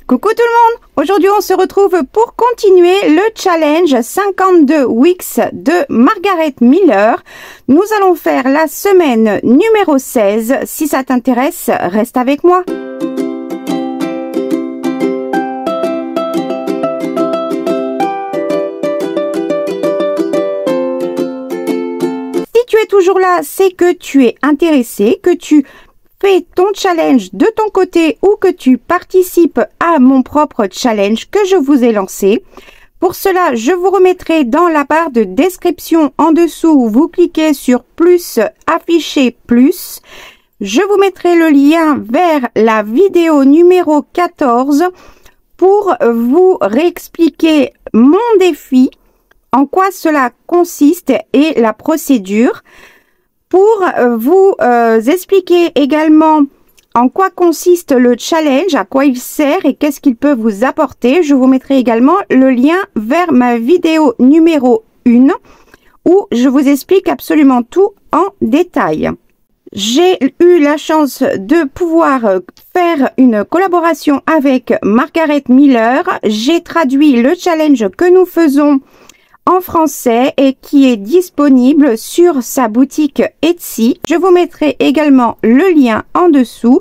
Coucou tout le monde! Aujourd'hui on se retrouve pour continuer le challenge 52 weeks de Margaret Miller. Nous allons faire la semaine numéro 16. Si ça t'intéresse, reste avec moi. Si tu es toujours là, c'est que tu es intéressé, que tu fais ton challenge de ton côté ou que tu participes à mon propre challenge que je vous ai lancé. Pour cela, je vous remettrai dans la barre de description en dessous où vous cliquez sur plus, afficher plus. Je vous mettrai le lien vers la vidéo numéro 14 pour vous réexpliquer mon défi, en quoi cela consiste et la procédure. Pour vous expliquer également en quoi consiste le challenge, à quoi il sert et qu'est-ce qu'il peut vous apporter, je vous mettrai également le lien vers ma vidéo numéro 1 où je vous explique absolument tout en détail. J'ai eu la chance de pouvoir faire une collaboration avec Margaret Miller. J'ai traduit le challenge que nous faisons en français et qui est disponible sur sa boutique Etsy. Je vous mettrai également le lien en dessous,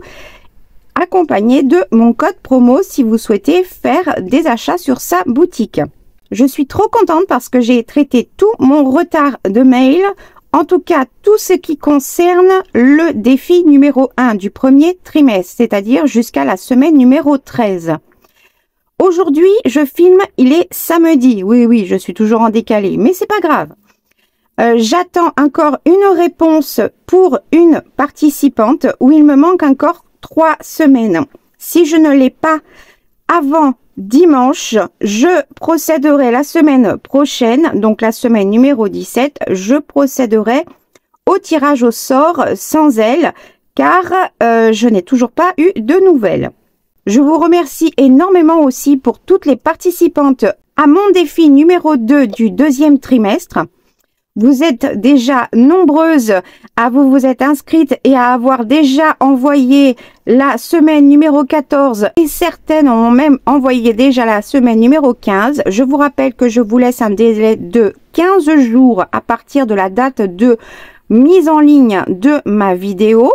accompagné de mon code promo si vous souhaitez faire des achats sur sa boutique. Je suis trop contente parce que j'ai traité tout mon retard de mail, en tout cas tout ce qui concerne le défi numéro 1 du premier trimestre, c'est-à-dire jusqu'à la semaine numéro 13. Aujourd'hui, je filme, il est samedi. Oui, je suis toujours en décalé, mais c'est pas grave. J'attends encore une réponse pour une participante où il me manque encore 3 semaines. Si je ne l'ai pas avant dimanche, je procéderai la semaine prochaine, donc la semaine numéro 17, je procéderai au tirage au sort sans elle, car je n'ai toujours pas eu de nouvelles. Je vous remercie énormément aussi pour toutes les participantes à mon défi numéro 2 du deuxième trimestre. Vous êtes déjà nombreuses à vous être inscrites et à avoir déjà envoyé la semaine numéro 14 et certaines ont même envoyé déjà la semaine numéro 15. Je vous rappelle que je vous laisse un délai de 15 jours à partir de la date de mise en ligne de ma vidéo.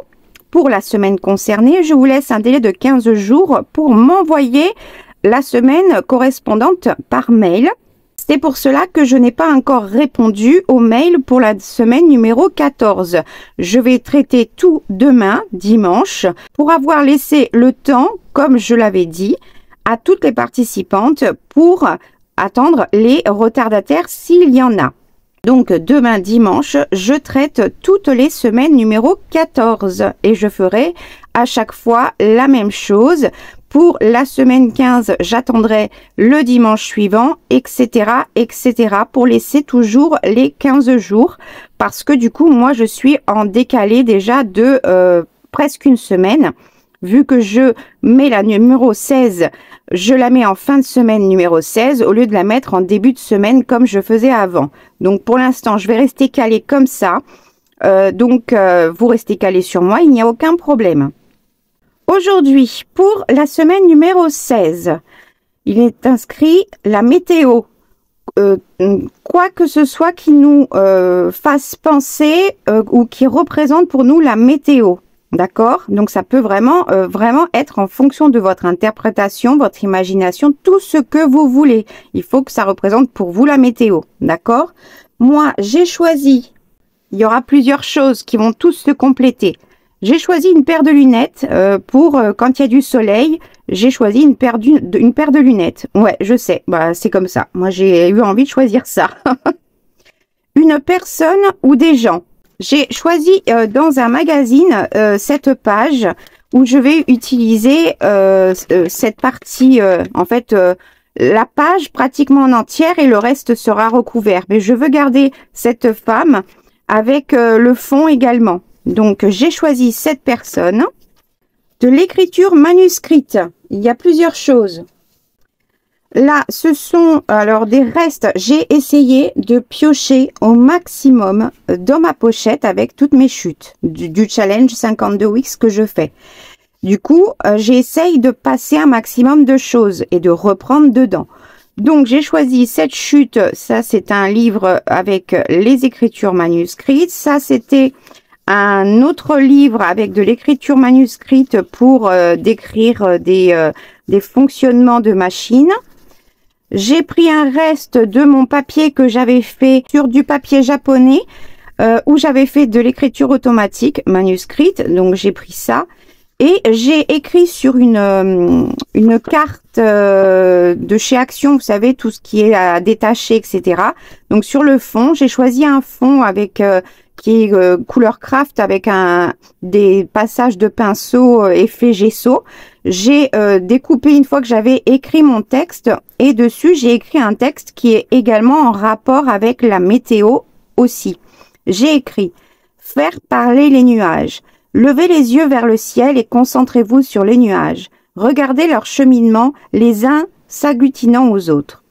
Pour la semaine concernée, je vous laisse un délai de 15 jours pour m'envoyer la semaine correspondante par mail. C'est pour cela que je n'ai pas encore répondu au mail pour la semaine numéro 14. Je vais traiter tout demain, dimanche, pour avoir laissé le temps, comme je l'avais dit, à toutes les participantes pour attendre les retardataires s'il y en a. Donc demain dimanche, je traite toutes les semaines numéro 14 et je ferai à chaque fois la même chose. Pour la semaine 15, j'attendrai le dimanche suivant, etc., etc. pour laisser toujours les 15 jours parce que du coup, moi, je suis en décalé déjà de presque une semaine. Vu que je mets la numéro 16, je la mets en fin de semaine numéro 16 au lieu de la mettre en début de semaine comme je faisais avant. Donc pour l'instant, je vais rester calée comme ça. Vous restez calés sur moi, il n'y a aucun problème. Aujourd'hui, pour la semaine numéro 16, il est inscrit la météo. Quoi que ce soit qui nous fasse penser ou qui représente pour nous la météo. D'accord? Donc, ça peut vraiment être en fonction de votre interprétation, votre imagination, tout ce que vous voulez. Il faut que ça représente pour vous la météo. D'accord? Moi, j'ai choisi, il y aura plusieurs choses qui vont tous se compléter. J'ai choisi une paire de lunettes pour quand il y a du soleil. J'ai choisi une paire de lunettes. Ouais, je sais. Bah, c'est comme ça. Moi, j'ai eu envie de choisir ça. Une personne ou des gens. J'ai choisi dans un magazine cette page où je vais utiliser cette partie, la page pratiquement en entière et le reste sera recouvert. Mais je veux garder cette femme avec le fond également. Donc, j'ai choisi cette personne. De l'écriture manuscrite, il y a plusieurs choses. Là, ce sont alors des restes. J'ai essayé de piocher au maximum dans ma pochette avec toutes mes chutes du challenge 52 weeks que je fais. Du coup, j'essaye de passer un maximum de choses et de reprendre dedans. Donc, j'ai choisi cette chute. Ça, c'est un livre avec les écritures manuscrites. Ça, c'était un autre livre avec de l'écriture manuscrite pour décrire des fonctionnements de machines. J'ai pris un reste de mon papier que j'avais fait sur du papier japonais où j'avais fait de l'écriture automatique manuscrite. Donc, j'ai pris ça. Et j'ai écrit sur une carte de chez Action, vous savez, tout ce qui est à détacher, etc. Donc sur le fond, j'ai choisi un fond avec qui est couleur craft avec des passages de pinceau effet gesso. J'ai découpé une fois que j'avais écrit mon texte et dessus j'ai écrit un texte qui est également en rapport avec la météo aussi. J'ai écrit « Faire parler les nuages ». Levez les yeux vers le ciel et concentrez-vous sur les nuages. Regardez leur cheminement, les uns s'agglutinant aux autres.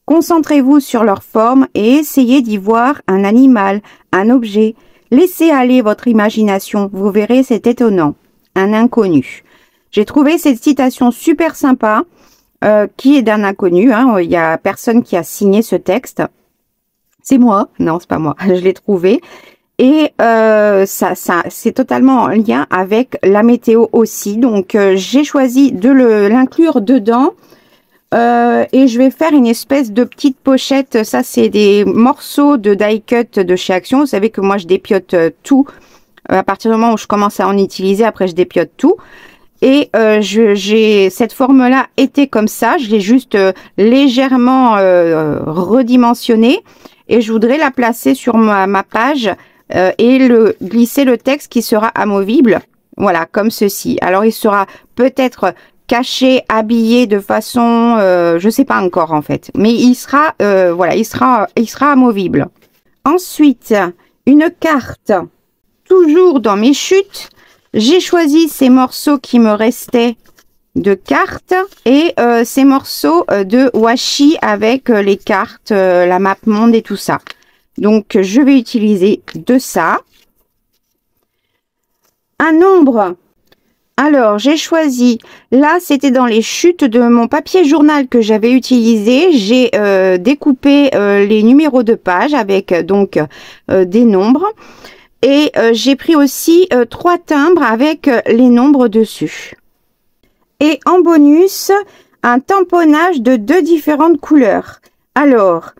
Concentrez-vous sur leur forme et essayez d'y voir un animal, un objet. Laissez aller votre imagination, vous verrez, c'est étonnant. Un inconnu. J'ai trouvé cette citation super sympa, qui est d'un inconnu. Hein. Il y a personne qui a signé ce texte. C'est moi. Non, c'est pas moi. Je l'ai trouvé. Et ça c'est totalement en lien avec la météo aussi. Donc, j'ai choisi de l'inclure dedans. Et je vais faire une espèce de petite pochette. Ça, c'est des morceaux de die cut de chez Action. Vous savez que moi, je dépiote tout. À partir du moment où je commence à en utiliser, après, je dépiote tout. Et cette forme-là était comme ça. Je l'ai juste légèrement redimensionnée. Et je voudrais la placer sur ma page. Et glisser le texte qui sera amovible, voilà, comme ceci. Alors, il sera peut-être caché, habillé de façon, je sais pas encore en fait, mais il sera, voilà, il sera amovible. Ensuite, une carte, toujours dans mes chutes, j'ai choisi ces morceaux qui me restaient de cartes et ces morceaux de washi avec les cartes, la map monde et tout ça. Donc, je vais utiliser de ça. Un nombre. Alors, j'ai choisi, là, c'était dans les chutes de mon papier journal que j'avais utilisé. J'ai découpé les numéros de page avec donc des nombres. Et j'ai pris aussi 3 timbres avec les nombres dessus. Et en bonus, un tamponnage de 2 différentes couleurs. Alors,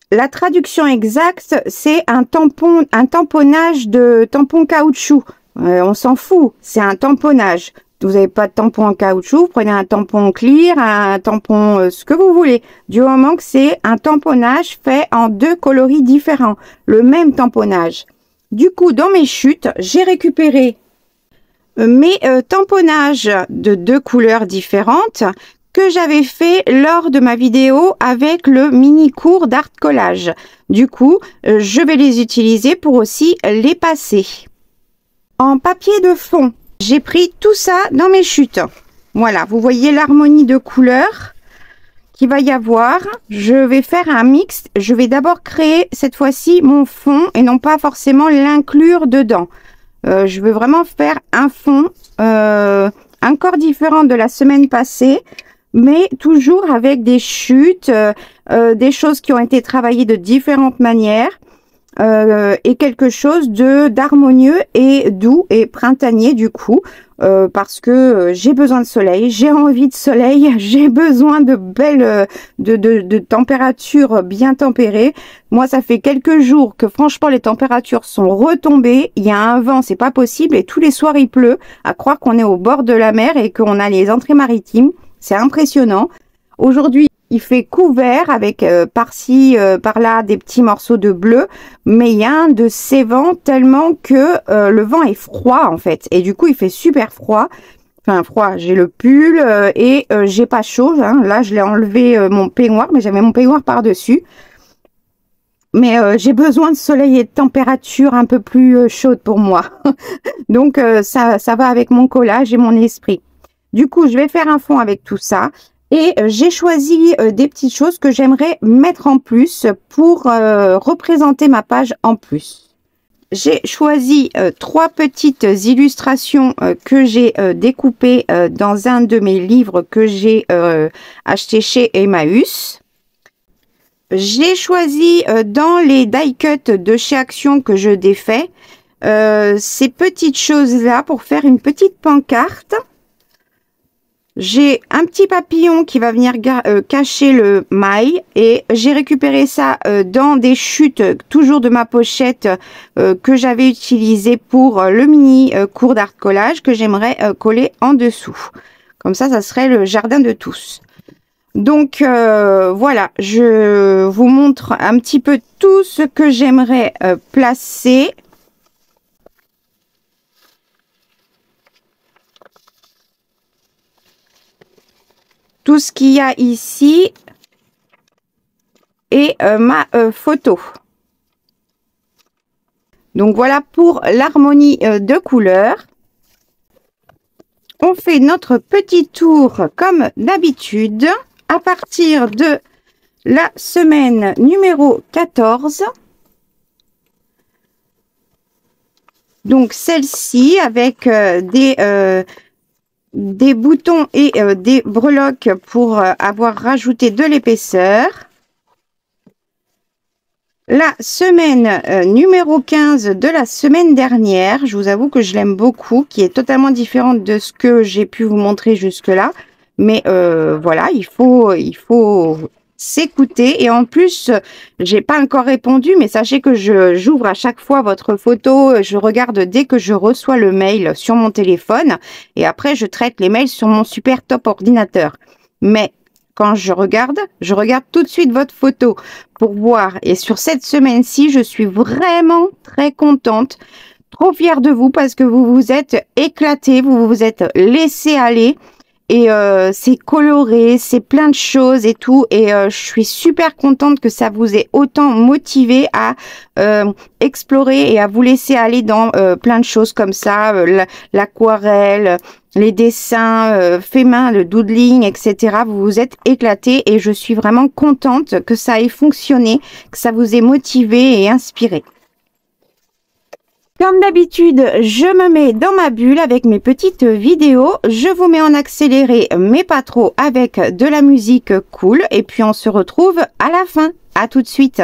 la traduction exacte, c'est un tamponnage de tampon caoutchouc. On s'en fout, c'est un tamponnage. Vous n'avez pas de tampon en caoutchouc, vous prenez un tampon clear, un tampon ce que vous voulez. Du moment que c'est un tamponnage fait en 2 coloris différents, le même tamponnage. Du coup, dans mes chutes, j'ai récupéré mes tamponnages de 2 couleurs différentes que j'avais fait lors de ma vidéo avec le mini cours d'art collage. Du coup, je vais les utiliser pour aussi les passer. En papier de fond, j'ai pris tout ça dans mes chutes. Voilà, vous voyez l'harmonie de couleurs qu'il va y avoir. Je vais faire un mix. Je vais d'abord créer cette fois-ci mon fond et non pas forcément l'inclure dedans. Je veux vraiment faire un fond encore différent de la semaine passée, mais toujours avec des chutes, des choses qui ont été travaillées de différentes manières et quelque chose d'harmonieux et doux et printanier du coup, parce que j'ai besoin de soleil, j'ai envie de soleil, j'ai besoin de belles de températures bien tempérées. Moi, ça fait quelques jours que franchement les températures sont retombées, il y a un vent, c'est pas possible, et tous les soirs il pleut, à croire qu'on est au bord de la mer et qu'on a les entrées maritimes. C'est impressionnant. Aujourd'hui, il fait couvert avec par-ci, par-là des petits morceaux de bleu, mais il y a un de ces vents tellement que le vent est froid en fait. Et du coup, il fait super froid. Enfin, froid, j'ai le pull et j'ai pas chaud. Hein. Là, je l'ai enlevé mon peignoir, mais j'avais mon peignoir par-dessus. Mais j'ai besoin de soleil et de température un peu plus chaude pour moi. Donc, ça va avec mon collage et mon esprit. Du coup, je vais faire un fond avec tout ça. Et j'ai choisi des petites choses que j'aimerais mettre en plus pour représenter ma page en plus. J'ai choisi 3 petites illustrations que j'ai découpées dans un de mes livres que j'ai acheté chez Emmaüs. J'ai choisi dans les die cut de chez Action que je défais ces petites choses-là pour faire une petite pancarte. J'ai un petit papillon qui va venir cacher le mail et j'ai récupéré ça dans des chutes toujours de ma pochette que j'avais utilisé pour le mini cours d'art collage que j'aimerais coller en dessous. Comme ça serait le jardin de tous. Donc voilà, je vous montre un petit peu tout ce que j'aimerais placer. Tout ce qu'il y a ici et ma photo. Donc voilà pour l'harmonie de couleurs. On fait notre petit tour comme d'habitude à partir de la semaine numéro 14. Donc celle-ci avec des boutons et des breloques pour avoir rajouté de l'épaisseur. La semaine numéro 15 de la semaine dernière, je vous avoue que je l'aime beaucoup, qui est totalement différente de ce que j'ai pu vous montrer jusque-là. Mais voilà, il faut s'écouter. Et en plus, j'ai pas encore répondu, mais sachez que j'ouvre à chaque fois votre photo. Je regarde dès que je reçois le mail sur mon téléphone. Et après, je traite les mails sur mon super top ordinateur. Mais quand je regarde tout de suite votre photo pour voir. Et sur cette semaine-ci, je suis vraiment très contente, trop fière de vous parce que vous vous êtes éclaté, vous vous êtes laissé aller. Et c'est coloré, c'est plein de choses et tout. Et je suis super contente que ça vous ait autant motivé à explorer et à vous laisser aller dans plein de choses comme ça. L'aquarelle, les dessins faits main, le doodling, etc. Vous vous êtes éclaté et je suis vraiment contente que ça ait fonctionné, que ça vous ait motivé et inspiré. Comme d'habitude, je me mets dans ma bulle avec mes petites vidéos. Je vous mets en accéléré, mais pas trop, avec de la musique cool. Et puis on se retrouve à la fin. À tout de suite.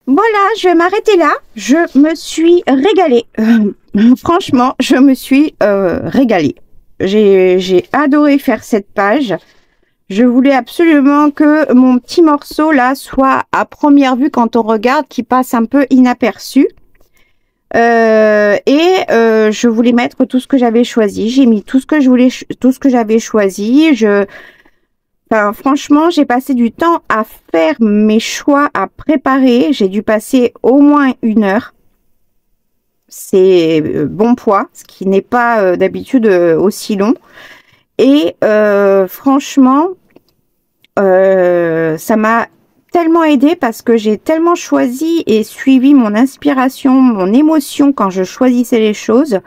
Voilà, je vais m'arrêter là. Je me suis régalée. Franchement, je me suis régalée. J'ai adoré faire cette page. Je voulais absolument que mon petit morceau là soit à première vue quand on regarde, qui passe un peu inaperçu. Je voulais mettre tout ce que j'avais choisi. J'ai mis tout ce que je voulais, tout ce que j'avais choisi. Enfin, franchement, j'ai passé du temps à faire mes choix, à préparer. J'ai dû passer au moins 1 heure. C'est bon poids, ce qui n'est pas d'habitude aussi long. Et franchement, ça m'a tellement aidé parce que j'ai tellement choisi et suivi mon inspiration, mon émotion quand je choisissais les choses.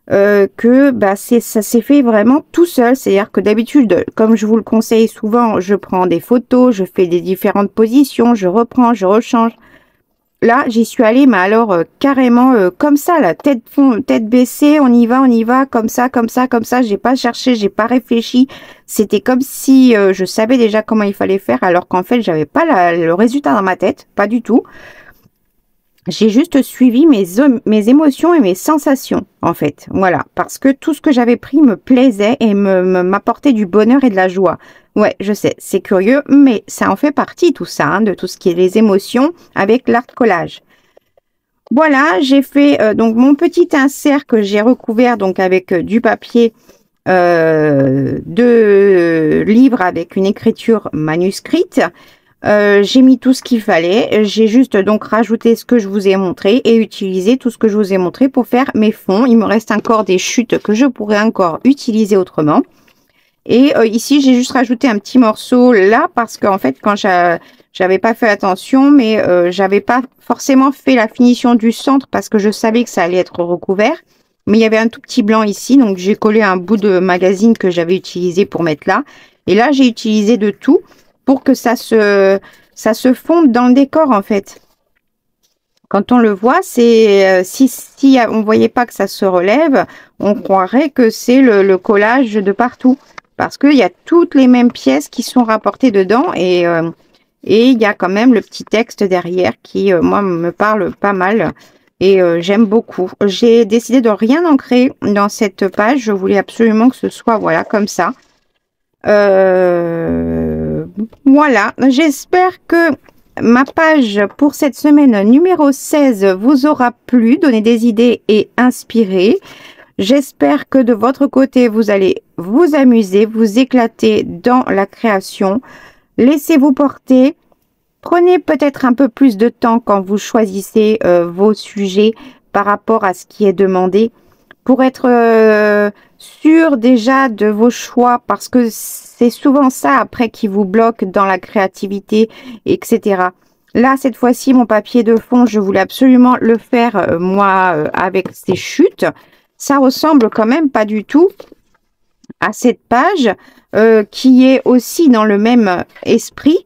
Que bah ça s'est fait vraiment tout seul. C'est-à-dire que d'habitude, comme je vous le conseille souvent, je prends des photos, je fais des différentes positions, je reprends, je rechange. Là, j'y suis allée, mais alors carrément comme ça, la tête baissée, on y va, comme ça. J'ai pas cherché, j'ai pas réfléchi. C'était comme si je savais déjà comment il fallait faire, alors qu'en fait, j'avais pas le résultat dans ma tête, pas du tout. J'ai juste suivi mes émotions et mes sensations, en fait. Voilà, parce que tout ce que j'avais pris me plaisait et m'apportait du bonheur et de la joie. Ouais, je sais, c'est curieux, mais ça en fait partie, tout ça, hein, de tout ce qui est les émotions avec l'art collage. Voilà, j'ai fait donc mon petit insert que j'ai recouvert donc avec du papier de livre avec une écriture manuscrite. J'ai mis tout ce qu'il fallait. J'ai juste donc rajouté ce que je vous ai montré et utilisé tout ce que je vous ai montré pour faire mes fonds. Il me reste encore des chutes que je pourrais encore utiliser autrement. Et ici, j'ai juste rajouté un petit morceau là parce qu'en fait, quand j'avais pas fait attention, mais j'avais pas forcément fait la finition du centre parce que je savais que ça allait être recouvert. Mais il y avait un tout petit blanc ici, donc j'ai collé un bout de magazine que j'avais utilisé pour mettre là. Et là, j'ai utilisé de tout pour que ça se fonde dans le décor, en fait. Quand on le voit, c'est si on voyait pas que ça se relève, on croirait que c'est le collage de partout. Parce qu'il y a toutes les mêmes pièces qui sont rapportées dedans et il y a quand même le petit texte derrière qui, moi, me parle pas mal et j'aime beaucoup. J'ai décidé de rien ancrer dans cette page. Je voulais absolument que ce soit, voilà, comme ça. Voilà, j'espère que ma page pour cette semaine numéro 16 vous aura plu, donné des idées et inspiré. J'espère que de votre côté, vous allez vous amuser, vous éclater dans la création. Laissez-vous porter. Prenez peut-être un peu plus de temps quand vous choisissez vos sujets par rapport à ce qui est demandé pour être sûr déjà de vos choix, parce que c'est souvent ça après qui vous bloque dans la créativité, etc. Là, cette fois-ci, mon papier de fond, je voulais absolument le faire, moi, avec ces chutes. Ça ressemble quand même pas du tout à cette page qui est aussi dans le même esprit.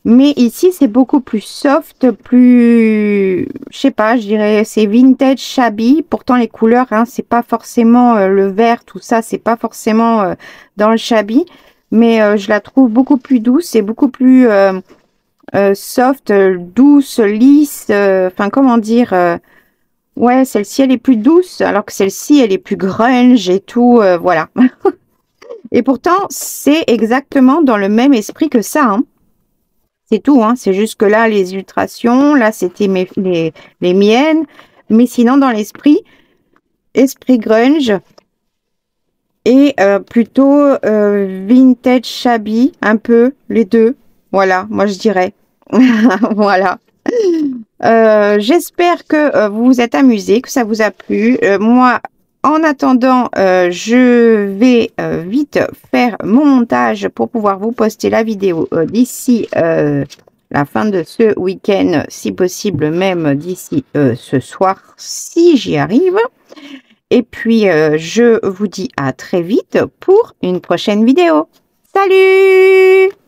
Mais ici, c'est beaucoup plus soft, plus, je sais pas, je dirais, c'est vintage, shabby. Pourtant, les couleurs, hein, c'est pas forcément le vert, tout ça, c'est pas forcément dans le shabby. Mais je la trouve beaucoup plus douce et beaucoup plus soft, douce, lisse. Enfin, comment dire, ouais, celle-ci, elle est plus douce, alors que celle-ci, elle est plus grunge et tout, voilà. Et pourtant, c'est exactement dans le même esprit que ça, hein. C'est tout, hein. C'est juste que là, les illustrations, là, c'était les miennes. Mais sinon, dans l'esprit, esprit grunge et plutôt vintage shabby, un peu, les deux. Voilà, moi, je dirais. Voilà. J'espère que vous vous êtes amusés, que ça vous a plu. Moi, en attendant, je vais vite faire mon montage pour pouvoir vous poster la vidéo d'ici la fin de ce week-end, si possible même d'ici ce soir, si j'y arrive. Et puis, je vous dis à très vite pour une prochaine vidéo. Salut!